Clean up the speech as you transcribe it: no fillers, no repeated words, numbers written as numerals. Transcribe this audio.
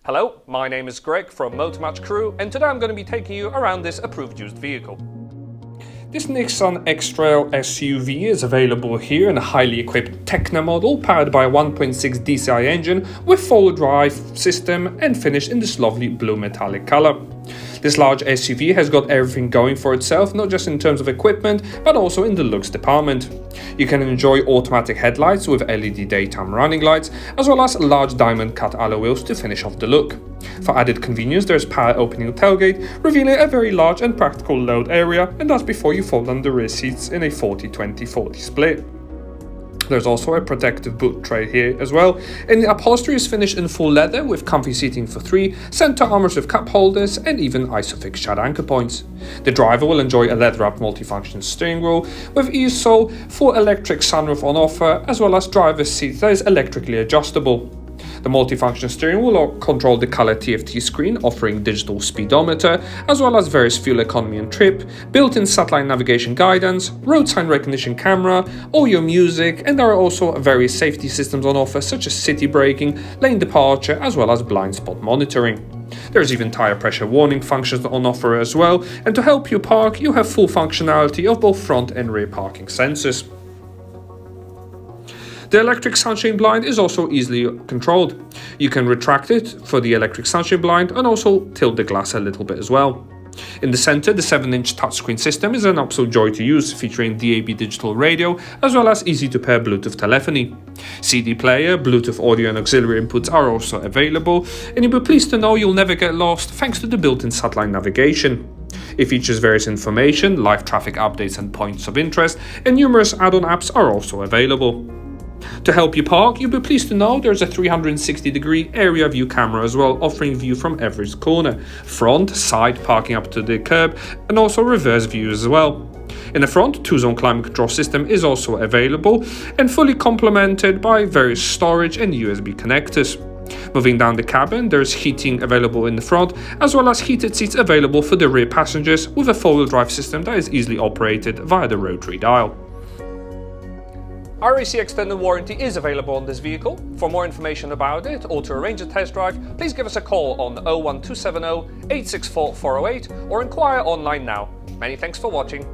Hello, my name is Greg from Motor Match Crewe, and today I'm going to be taking you around this approved used vehicle. This Nissan X-Trail SUV is available here in a highly equipped Tekna model powered by a 1.6 DCI engine with four-wheel drive system and finished in this lovely blue metallic color. This large SUV has got everything going for itself, not just in terms of equipment, but also in the looks department. You can enjoy automatic headlights with LED daytime running lights, as well as large diamond cut alloy wheels to finish off the look. For added convenience, there is power opening tailgate, revealing a very large and practical load area, and that's before you fold down the rear seats in a 40-20-40 split. There's also a protective boot tray here as well, and the upholstery is finished in full leather with comfy seating for three, center armrest with cup holders, and even ISOFIX shad anchor points. The driver will enjoy a leather-wrapped multifunction steering wheel with ESO, full electric sunroof on offer, as well as driver's seat that is electrically adjustable. The multifunction steering wheel will control the color TFT screen, offering digital speedometer, as well as various fuel economy and trip, built-in satellite navigation guidance, road sign recognition camera, audio music, and there are also various safety systems on offer such as city braking, lane departure, as well as blind spot monitoring. There's even tire pressure warning functions on offer as well, and to help you park, you have full functionality of both front and rear parking sensors. The electric sunshade blind is also easily controlled. You can retract it for the electric sunshade blind and also tilt the glass a little bit as well. In the center, the 7-inch touchscreen system is an absolute joy to use, featuring DAB digital radio as well as easy-to-pair Bluetooth telephony. CD player, Bluetooth audio and auxiliary inputs are also available, and you'll be pleased to know you'll never get lost thanks to the built-in satellite navigation. It features various information, live traffic updates and points of interest, and numerous add-on apps are also available. To help you park, you'll be pleased to know there's a 360-degree area view camera as well, offering view from every corner, front, side, parking up to the curb, and also reverse views as well. In the front, 2-zone climate control system is also available and fully complemented by various storage and USB connectors. Moving down the cabin, there's heating available in the front, as well as heated seats available for the rear passengers with a 4-wheel drive system that is easily operated via the rotary dial. RAC Extended Warranty is available on this vehicle. For more information about it or to arrange a test drive, please give us a call on 01270 864 408 or inquire online now. Many thanks for watching.